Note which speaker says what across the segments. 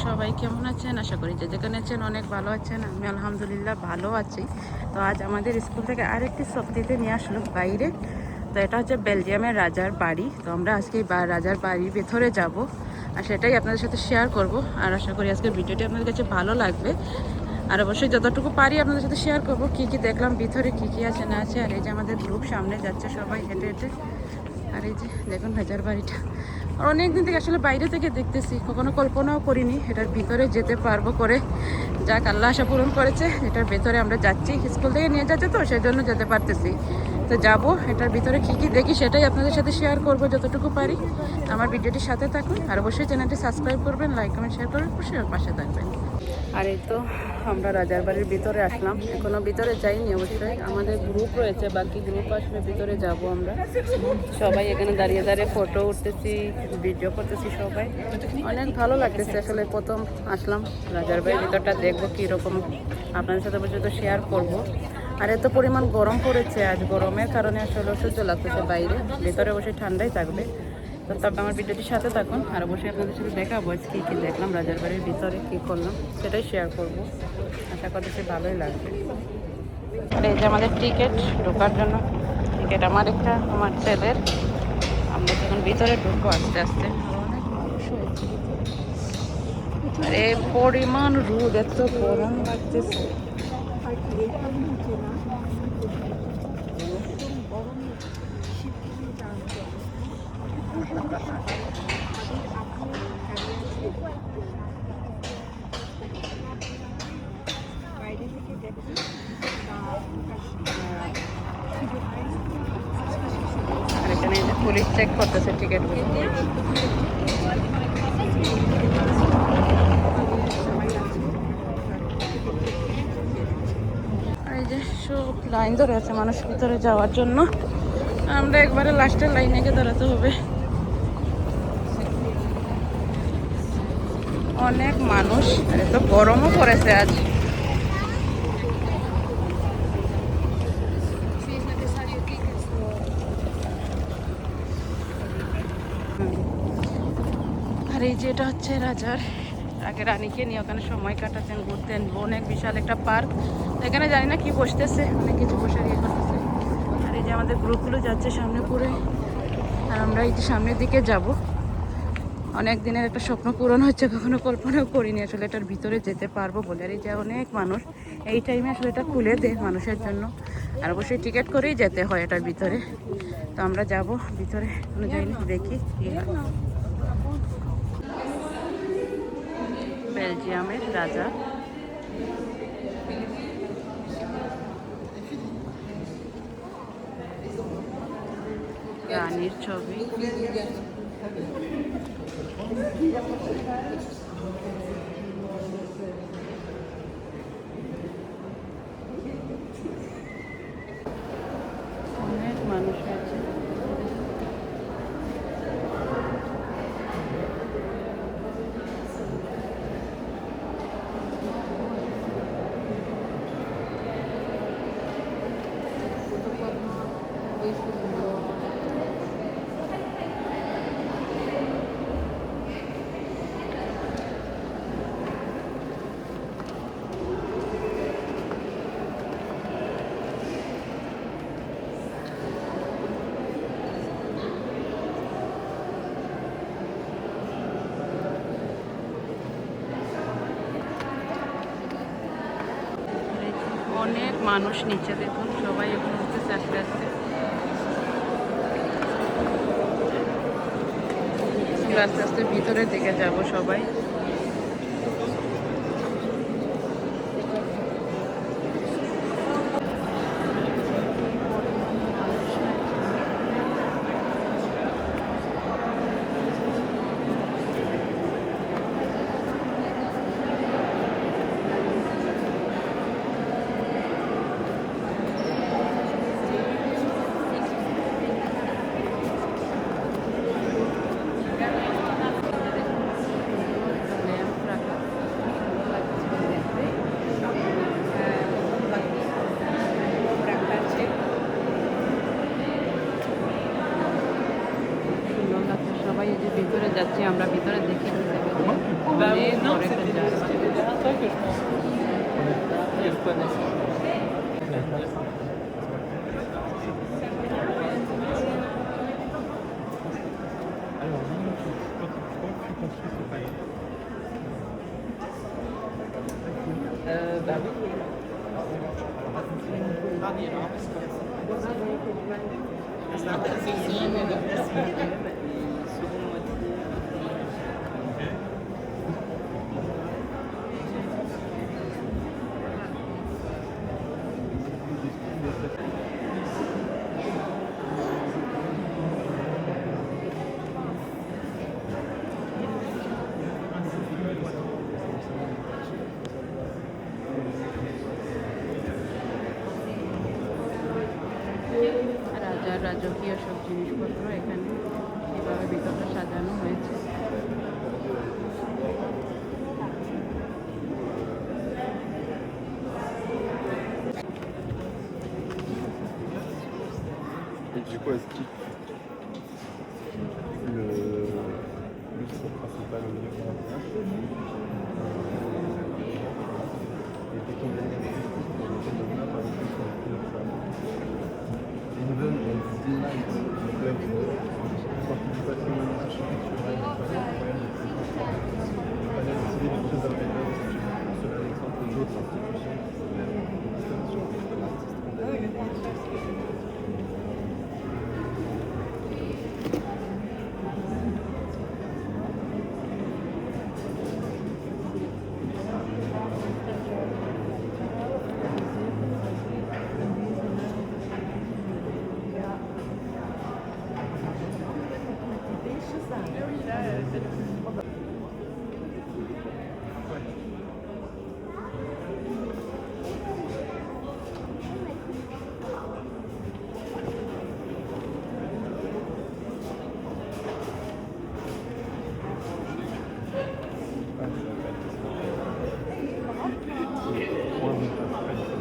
Speaker 1: সবাই কেমন আছেন? আশা করি যে যেখানে আছেন অনেক ভালো আছেন। আমি আলহামদুলিল্লাহ ভালো আছি। তো আজ আমাদের স্কুল থেকে আরেকটি সপ্তাহে নিয়ে আসলো বাইরে। তো এটা হচ্ছে বেলজিয়ামের রাজার বাড়ি। তো আমরা আজকে রাজার বাড়ির ভেতরে যাব, আর সেটাই আপনাদের সাথে শেয়ার করব। আর আশা করি আজকের ভিডিওটি আপনাদের কাছে ভালো লাগবে। আর অবশ্যই যতটুকু পারি আপনাদের সাথে শেয়ার করব কী কী দেখলাম ভিতরে, কী কী আছে না আছে। আর এই যে আমাদের গ্রুপ সামনে যাচ্ছে সবাই হেঁটে হেঁটে। আর এই যে দেখুন রাজার বাড়িটা, আর অনেকদিন থেকে আসলে বাইরে থেকে দেখতেছি, কখনো কল্পনাও করিনি এটার ভিতরে যেতে পারবো করে। যাক, আল্লাহ আশা পূরণ করেছে, এটার ভেতরে আমরা যাচ্ছি। স্কুল থেকে নিয়ে যাচ্ছে তো সেই জন্য যেতে পারতেছি। তো যাব, এটার ভিতরে কী কী দেখি সেটাই আপনাদের সাথে শেয়ার করব যতটুকু পারি। আমার ভিডিওটির সাথে থাকুন, আর অবশ্যই চ্যানেলটি সাবস্ক্রাইব করবেন, লাইক কমেন্ট শেয়ার করবেন, অবশ্যই পাশে থাকবেন। আর এই তো আমরা রাজার বাড়ির ভিতরে আসলাম, এখনো ভিতরে যাইনি। অবশ্যই আমাদের গ্রুপ রয়েছে, বাকি গ্রুপ আসলে ভিতরে যাব আমরা। সবাই এখানে দাঁড়িয়ে দাঁড়িয়ে ফটো উঠতেছি, ভিডিও করতেছি সবাই। অনেক ভালো লাগতেছে আসলে, প্রথম আসলাম রাজার বাড়ির ভিতরটা, দেখবো কীরকম, আপনাদের সাথে পর্যন্ত শেয়ার করব। আর এত পরিমাণ গরম পড়েছে আজ, গরমের কারণে আসলে অসহ্য লাগতেছে বাইরে, ভেতরে অবশ্যই ঠান্ডাই থাকবে। তো তবে আমার ভিডিওটির সাথে থাকুন, আর অবশ্যই আপনাদের সাথে দেখাবো কী কী দেখলাম রাজার বাড়ির ভিতরে, কী করলাম সেটাই শেয়ার করব। আশা করতেছি ভালোই লাগবে। আর এই যে আমাদের টিকিট ঢোকার জন্য, টিকিট আমার একটা, আমার ছেলের। আমরা যখন ভিতরে ঢুকবো আস্তে আস্তে, অনেক মানুষ হয়েছে। আর এই পরিমাণ রোদ, এত গরম লাগতেছে। আর এখানে পুলিশ চেক করতেছে টিকিটগুলো। এই যে সব লাইন ধরে আছে মানুষ ভিতরে যাওয়ার জন্য, আমরা একবারে লাস্টের লাইনে গিয়ে দাঁড়াতে হবে। অনেক মানুষ, আর এত গরমও পড়েছে আজ। আর এই যে এটা হচ্ছে রাজার, আগে রানীকে নিয়ে ওখানে সময় কাটাতেন, ঘুরতেন। অনেক বিশাল একটা পার্ক, এখানে জানি না কি বসতেছে, অনেক কিছু বসে ইয়ে করতেছে। আর এই যে আমাদের গ্রুপগুলো যাচ্ছে সামনে পড়ে, আর আমরা এই যে সামনের দিকে যাব। অনেক দিনের একটা স্বপ্ন পূরণ হচ্ছে, কখনো কল্পনাও করিনি আসলে এটার ভিতরে যেতে পারবো বলে। আর এই যে অনেক মানুষ, এই টাইমে আসলে এটা খুলে দেয় মানুষের জন্য, আর অবশ্যই টিকিট করেই যেতে হয় এটার ভিতরে। তো আমরা যাব ভিতরে, কোনো যাইনি, দেখি কি হয়। বেলজিয়ামের রাজা, রানীর ছবি। অনেক মানুষ আছে। অনেক মানুষ নিচে, দেখুন সবাই এখন উঠতেছে আস্তে আস্তে। আস্তে আস্তে ভিতরের দিকে যাব সবাই। Bah oui. রাজার রাজকীয় সব জিনিসপত্র এখানে এভাবে ভিতরটা সাজানো হয়েছে।
Speaker 2: Et du coup, est-ce qu'il le lustre principal au milieu de la place et dès qu'il est une bonne dynamique du club du patrimoine architectural panel aussi des choses à faire sur l'exemple d'autres institutions de l'artiste.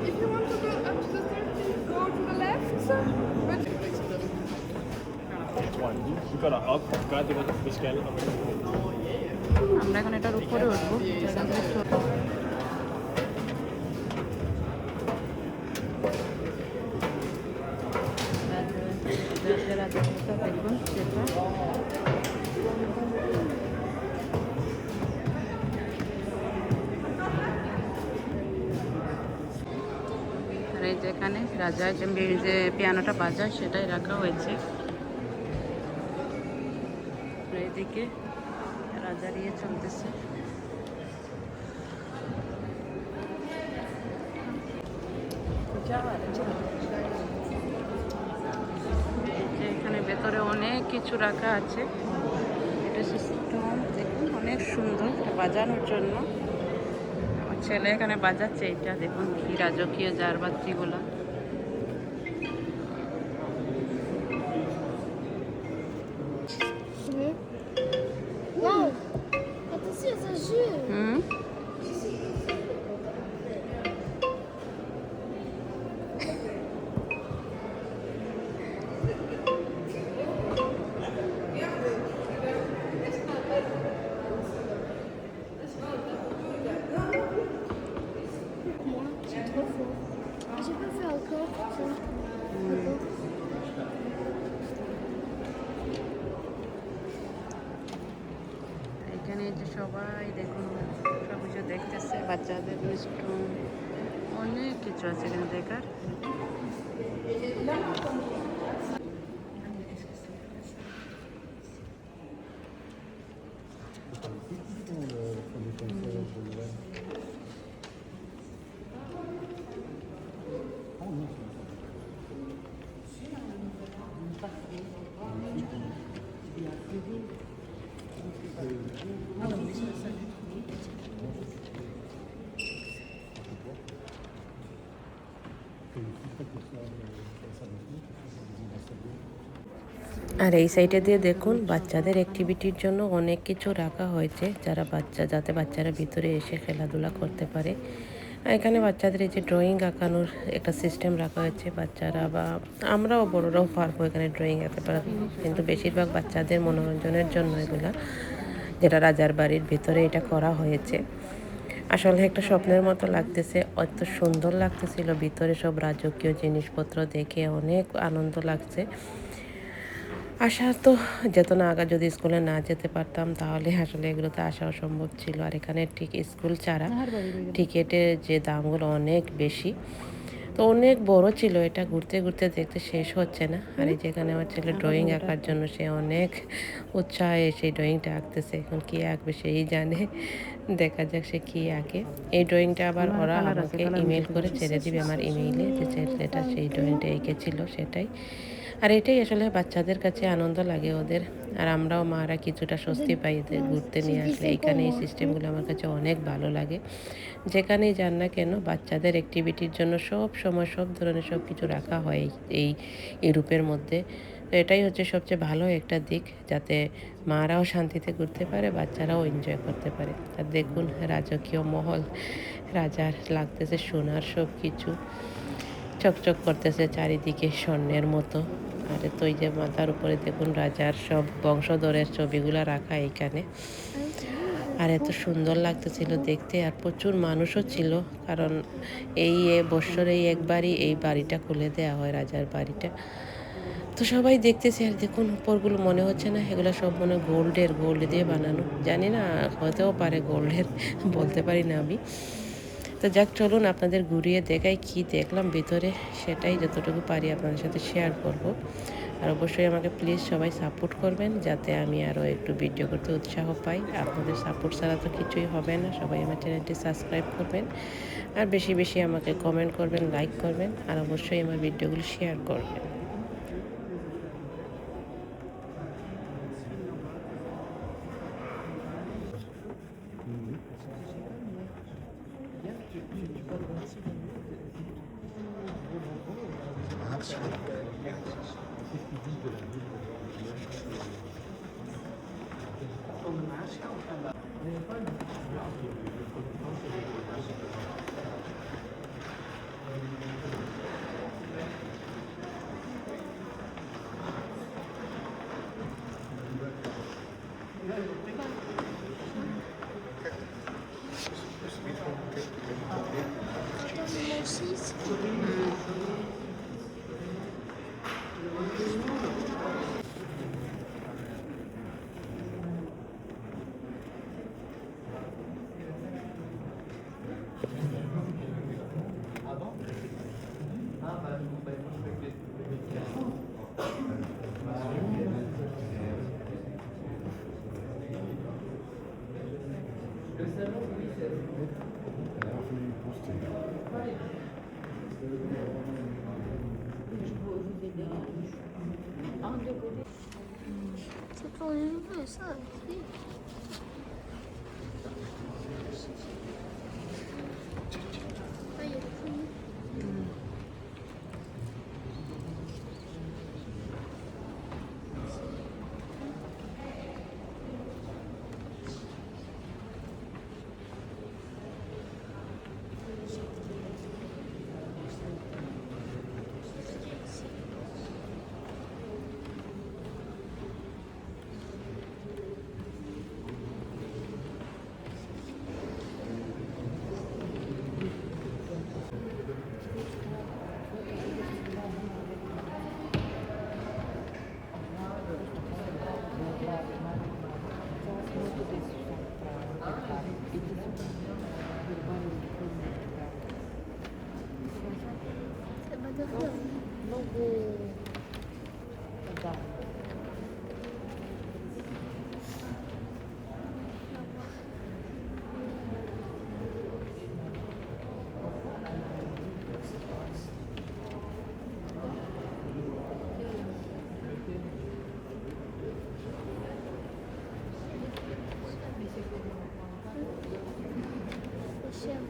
Speaker 3: If you want to go up to the stairs, go to the left.
Speaker 2: Vi går derop, gør det, vi skal.
Speaker 1: আমরা এখন এটার উপরে উঠবো। দেখুন সেটা আর এই যেখানে রাজার যে পিয়ানোটা বাজায় সেটাই রাখা হয়েছে। এইদিকে রাজার ইয়ে চলতেছে। এখানে ভেতরে অনেক কিছু রাখা আছে। এটা সিস্টেম দেখুন অনেক সুন্দর, বাজানোর জন্য। আমার ছেলে এখানে বাজাচ্ছে, এটা দেখুন কি রাজকীয় জারবাতিগুলা।
Speaker 3: Wow, attention, ça joue. Moi, c'est trop fort. J'ai pas fait encore.
Speaker 1: এখানে যে সবাই দেখুন সব কিছু দেখতেছে, বাচ্চাদের মিষ্টন অনেক কিছু আছে এখানে দেখার। আর এই সাইডে দিয়ে দেখুন বাচ্চাদের অ্যাক্টিভিটির জন্য অনেক কিছু রাখা হয়েছে, যাতে বাচ্চারা ভিতরে এসে খেলাধুলা করতে পারে। এখানে বাচ্চাদের এই যে ড্রয়িং আঁকানোর একটা সিস্টেম রাখা হয়েছে। বাচ্চারা বা আমরাও বড়রাও পারবো এখানে ড্রয়িং আঁকতে পারবো, কিন্তু বেশিরভাগ বাচ্চাদের মনোরঞ্জনের জন্য এগুলা, যেটা রাজার বাড়ির ভিতরে এটা করা হয়েছে।
Speaker 4: আসলে একটা স্বপ্নের মতো লাগতেছে, অত সুন্দর লাগতেছিল। ভিতরে সব রাজকীয় জিনিসপত্র দেখে অনেক আনন্দ লাগছে। আসা তো যেত না, আগে যদি স্কুলে না যেতে পারতাম তাহলে আসলে এগুলোতে আসা অসম্ভব ছিল। আর এখানে ঠিক স্কুল ছাড়া টিকিটের যে দামগুলো অনেক বেশি, তো অনেক বড় ছিল এটা, ঘুরতে ঘুরতে দেখতে শেষ হচ্ছে না। আর এই যেখানে আমার ছেলে ড্রয়িং আঁকার জন্য সে অনেক উৎসাহে সেই ড্রয়িংটা আঁকতেছে। এখন কী আঁকবে সেই জানে, দেখা যাক সে কী আঁকে। এই ড্রয়িংটা আবার ওরা আমাকে ইমেল করে ছেড়ে দিবে আমার ইমেইলে, যে ছেলেটা সেই ড্রয়িংটা এঁকেছিল সেটাই। আর এটাই আসলে বাচ্চাদের কাছে আনন্দ লাগে ওদের, আর আমরাও মারা কিছুটা স্বস্তি পাই এদের ঘুরতে নিয়ে আসলে। এইখানে এই সিস্টেমগুলো আমার কাছে অনেক ভালো লাগে। যেখানেই যান না কেন বাচ্চাদের অ্যাক্টিভিটির জন্য সব সময় সব ধরনের সব কিছু রাখা হয় এই ইউরোপের মধ্যে। তো এটাই হচ্ছে সবচেয়ে ভালো একটা দিক, যাতে মারাও শান্তিতে ঘুরতে পারে, বাচ্চারাও এনজয় করতে পারে। আর দেখুন রাজকীয় মহল, রাজার লাগতেছে সোনার সব কিছু, চকচক করতেছে চারিদিকে স্বর্ণের মতো। আর তো এই যে মাথার উপরে দেখুন রাজার সব বংশধরের ছবিগুলো রাখা এইখানে। আর এত সুন্দর লাগতেছিল দেখতে, আর প্রচুর মানুষও ছিল, কারণ এই বৎসরে একবারই এই বাড়িটা খুলে দেওয়া হয়, রাজার বাড়িটা। তো সবাই দেখতেছে। আর দেখুন উপরগুলো মনে হচ্ছে না এগুলো সব মনে গোল্ড দিয়ে বানানো, জানি না, হতেও পারে গোল্ডের, বলতে পারি না আমি। তো যাক, চলুন আপনাদের ঘুরিয়ে দেখাই কি দেখলাম ভিতরে, সেটাই যতটুকু পারি আপনাদের সাথে শেয়ার করব। আর অবশ্যই আমাকে প্লিজ সবাই সাপোর্ট করবেন, যাতে আমি আরও একটু ভিডিও করতে উৎসাহ পাই। আপনাদের সাপোর্ট ছাড়া তো কিছুই হবে না। সবাই আমার চ্যানেলটি সাবস্ক্রাইব করবেন, আর বেশি বেশি আমাকে কমেন্ট করবেন, লাইক করবেন, আর অবশ্যই আমার ভিডিওগুলো শেয়ার করবেন।
Speaker 5: C'est pour les nouveaux, ça aussi. Ah, il y a tout. C'est pas de fleurs. C'est cher.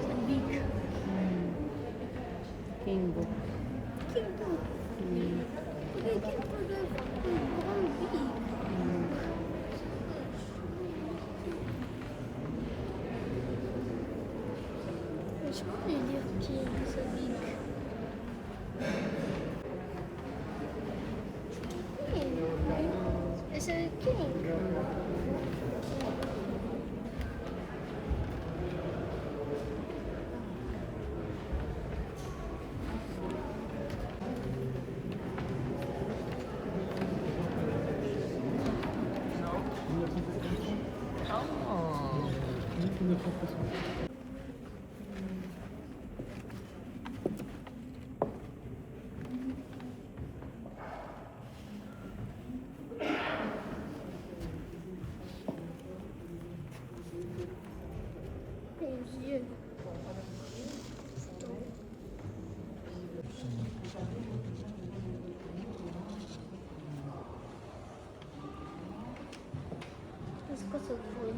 Speaker 5: C'est big.
Speaker 1: কিনবো।
Speaker 5: Kimbo. Regarde Kimbo de grand big. Je pourrais dire King, c'est big. King. Is it King? Les yeux. C'est quoi cette bruit?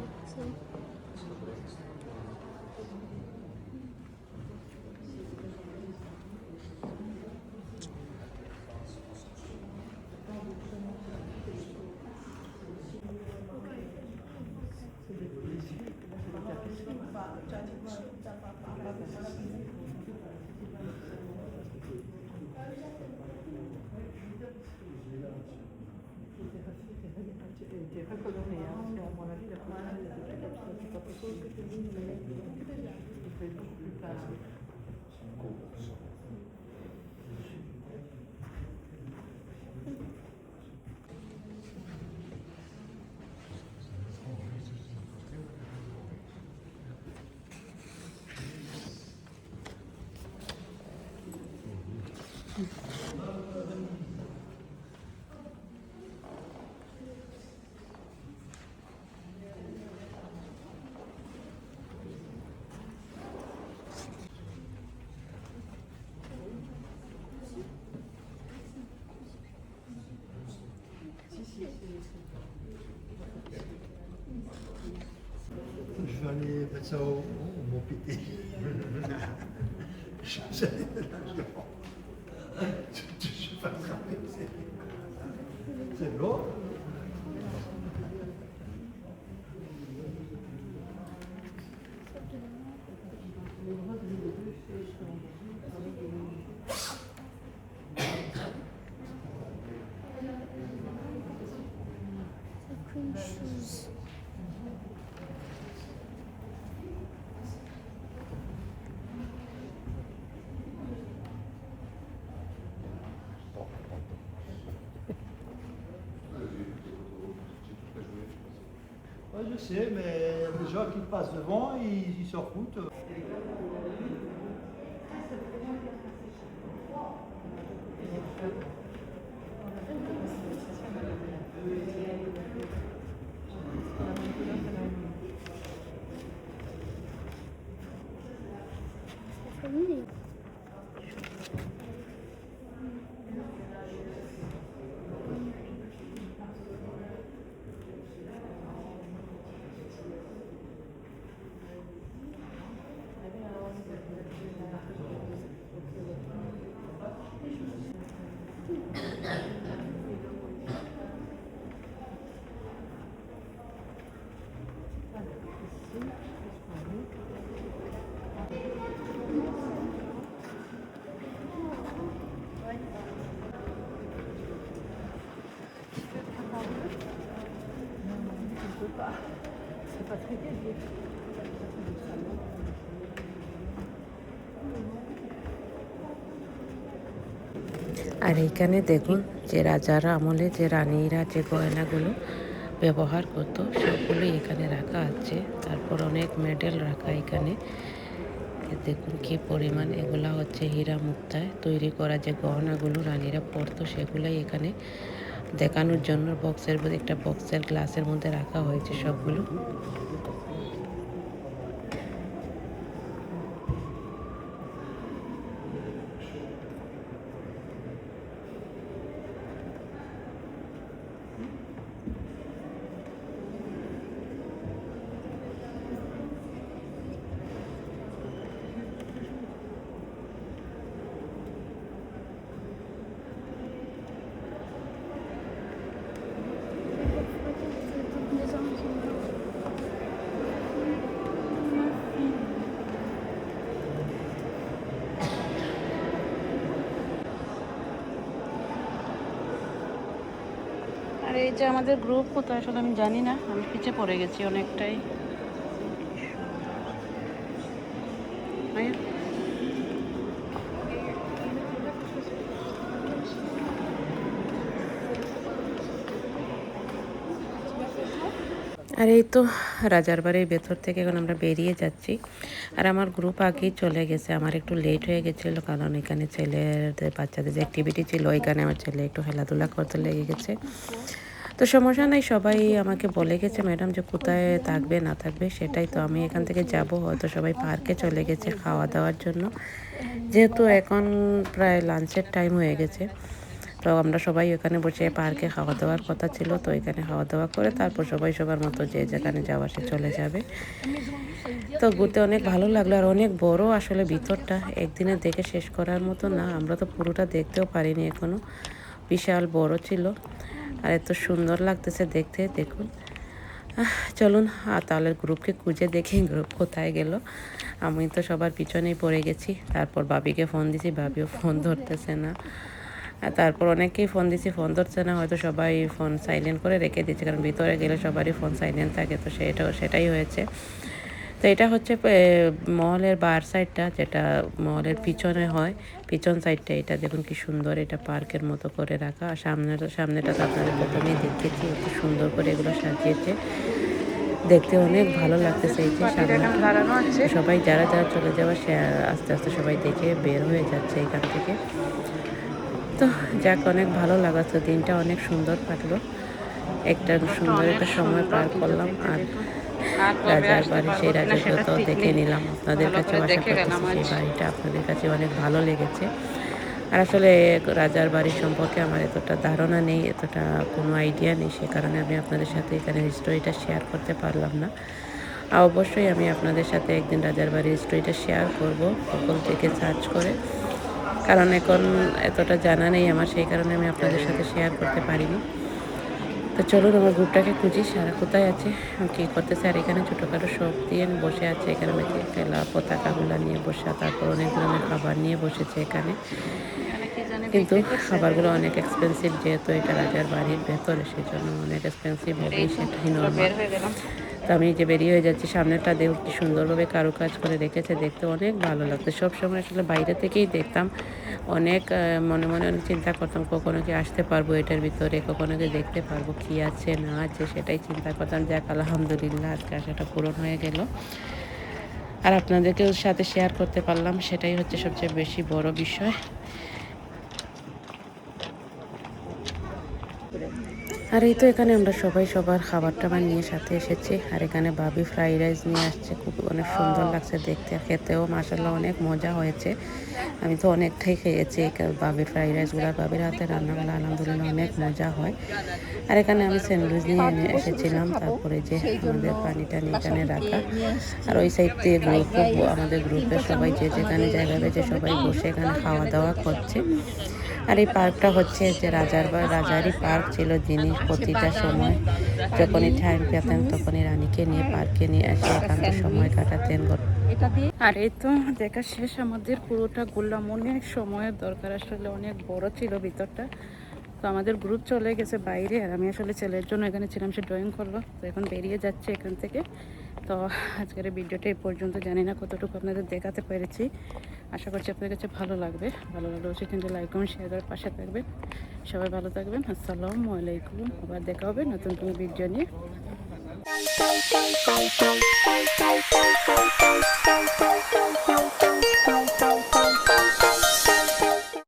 Speaker 6: Je vais aller mettre ça au mon pété. Je sais pas attraper. C'est bon.
Speaker 5: Cream shoes.
Speaker 6: Ouais, je sais, mais il y a des gens qui passent devant, ils s'en foutent.
Speaker 5: Famille.
Speaker 4: আর এইখানে দেখুন যে রাজার আমলে যে রানীরা যে গয়নাগুলো ব্যবহার করতো সবগুলোই এখানে রাখা আছে। তারপর অনেক মেডেল রাখা এখানে। দেখুন কি পরিমাণ, এগুলা হচ্ছে হীরা মুক্তায় তৈরি করা যে গহনাগুলো রানীরা পরতো সেগুলাই এখানে দেখানোর জন্য বক্সের মধ্যে, একটা বক্সের গ্লাসের মধ্যে রাখা হয়েছে সবগুলো।
Speaker 1: এই যে আমাদের গ্রুপ কোথায় আসলে আমি জানি না, আমি পিছিয়ে পড়ে গেছি অনেকটাই।
Speaker 4: আর এই তো রাজার বাড়ির ভেতর থেকে এখন আমরা বেরিয়ে যাচ্ছি। আর আমার গ্রুপ আগেই চলে গেছে, আমার একটু লেট হয়ে গেছিলো কারণ এখানে ছেলেদের বাচ্চাদের যে অ্যাক্টিভিটি ছিল ওইখানে আমার ছেলে একটু খেলাধুলা করতে লেগে গেছে। তো সমস্যা নাই, সবাই আমাকে বলে গেছে ম্যাডাম যে কোথায় থাকবে না থাকবে সেটাই। তো আমি এখান থেকে যাব, হয়তো সবাই পার্কে চলে গেছে খাওয়া দাওয়ার জন্য, যেহেতু এখন প্রায় লাঞ্চের টাইম হয়ে গেছে। তো আমরা সবাই ওখানে বসে পার্কে খাওয়া দাওয়ার কথা ছিল, তো এখানে খাওয়া দাওয়া করে তারপর সবাই সবার মতো যে যেখানে যাওয়া সে চলে যাবে। তো ঘুরতে অনেক ভালো লাগলো, আর অনেক বড় আসলে ভিতরটা, একদিনে দেখে শেষ করার মতো না। আমরা তো পুরোটা দেখতেও পারিনি এখনো, বিশাল বড় ছিল আর এত সুন্দর লাগতেছে দেখতে। দেখুন, চলুন তাহলে গ্রুপকে খুঁজে দেখি গ্রুপ কোথায় গেল। আমি তো সবার পিছনেই পড়ে গেছি। তারপর বাবিকে ফোন দিছি, বাবিও ফোন ধরতেছে না। আর তারপর অনেককেই ফোন দিছি, ফোন ধরছে না, হয়তো সবাই ফোন সাইলেন্ট করে রেখে দিচ্ছে, কারণ ভিতরে গেলে সবারই ফোন সাইলেন্ট থাকে। তো সেটাই হয়েছে। তো এটা হচ্ছে মহলের বার সাইডটা, যেটা মহলের পিছনে হয়, পিছন সাইডটা। এটা দেখুন কি সুন্দর, এটা পার্কের মতো করে রাখা। আর সামনেটা তো আপনাদের প্রথমেই দেখেছি, এত সুন্দর করে এগুলো সাজিয়েছে, দেখতে অনেক ভালো লাগতেছে। এই যে সামনে সবাই যারা যারা চলে যাওয়া সে আস্তে আস্তে সবাই দেখে বের হয়ে যাচ্ছে এখান থেকে। তো যাক, অনেক ভালো লাগাচ্ছে, দিনটা অনেক সুন্দর কাটলো, একটা সুন্দর একটা সময় পার করলাম। আর রাজার বাড়ি, সেই রাজাকে তো দেখে নিলাম, আপনাদের কাছেও আশা করতেছি সেই বাড়িটা আপনাদের কাছে অনেক ভালো লেগেছে। আর আসলে রাজার বাড়ির সম্পর্কে আমার এতটা ধারণা নেই, এতটা কোনো আইডিয়া নেই, সে কারণে আমি আপনাদের সাথে এখানে স্টোরিটা শেয়ার করতে পারলাম না। আর অবশ্যই আমি আপনাদের সাথে একদিন রাজার বাড়ির স্টোরিটা শেয়ার করব গুগল থেকে সার্চ করে, কারণ এখন এতটা জানা নেই আমার, সেই কারণে আমি আপনাদের সাথে শেয়ার করতে পারিনি। তো চলুন আমার গ্রুপটাকে খুঁজি, সারা কোথায় আছে, কী করতেছে। আর এখানে ছোটোখাটো শপ দিয়ে বসে আছে, এখানে খেলা পতাকাগুলো নিয়ে বসে, তারপর অনেক ধরনের খাবার নিয়ে বসেছে এখানে। কিন্তু খাবারগুলো অনেক এক্সপেন্সিভ, যেহেতু এটা রাজার বাড়ির ভেতরে, সেই জন্য অনেক এক্সপেন্সিভ হবে, সেটাই নর্মাল। তো আমি যে বেরিয়ে হয়ে যাচ্ছি, সামনেটা দেখুন কি সুন্দরভাবে কারুকাজ করে রেখেছে, দেখতে অনেক ভালো লাগতো। সবসময় আসলে বাইরে থেকেই দেখতাম, অনেক মনে মনে অনেক চিন্তা করতাম কখনো কি আসতে পারবো এটার ভিতরে, কখনো কি দেখতে পারবো কি আছে না আছে, সেটাই চিন্তা করতাম। যাক আলহামদুলিল্লাহ আজকে আশাটা পূরণ হয়ে গেল, আর আপনাদেরকেও সাথে শেয়ার করতে পারলাম, সেটাই হচ্ছে সবচেয়ে বেশি বড় বিষয়। আর এই তো এখানে আমরা সবাই সবার খাবার টাবার নিয়ে সাথে এসেছি। আর এখানে বাবি ফ্রাইড রাইস নিয়ে আসছে, খুব অনেক সুন্দর লাগছে দেখতে, খেতেও মাশাআল্লাহ অনেক মজা হয়েছে। আমি তো অনেকটাই খেয়েছি বাবির ফ্রাইড রাইসগুলো, বাবির হাতে রান্নাগুলো আলহামদুলিল্লাহ অনেক মজা হয়। আর এখানে আমি স্যান্ডউইচ নিয়ে এসেছিলাম, তারপরে যে আমাদের পানিটা নিয়ে এখানে রাখা। আর ওই সাইড দিয়ে আমাদের গ্রুপের সবাই যে যেখানে জায়গা পেয়েছে সবাই বসে এখানে খাওয়া দাওয়া করছে। আর এই পার্কটা হচ্ছে যে রাজারই পার্ক ছিল, যিনি প্রতিটা সময় যখনই টাইম পেতেন তখনই রানীকে নিয়ে পার্কে নিয়ে এসে এখানকার সময় কাটাতেন।
Speaker 1: আর এই তো দেখা শেষ, আমাদের পুরোটা ঘুরলাম, অনেক সময়ের দরকার, আসলে অনেক বড় ছিল ভিতরটা। তো আমাদের গ্রুপ চলে গেছে বাইরে, আর আমি আসলে ছেলের জন্য এখানে ছিলাম, সে ড্রয়িং করলো, তো এখন বেরিয়ে যাচ্ছে এখান থেকে। তো আজকের ভিডিওটা এই পর্যন্ত, জানি না কতটুকু আপনাদের দেখাতে পেরেছি, আশা করছি আপনাদের কাছে ভালো লাগবে। ভালো লাগলে অবশ্যই কিন্তু লাইক কমেন্ট শেয়ার করে পাশে থাকবেন। সবাই ভালো থাকবেন, আসসালামু আলাইকুম। আবার দেখা হবে নতুন কোনো ভিডিও নিয়ে।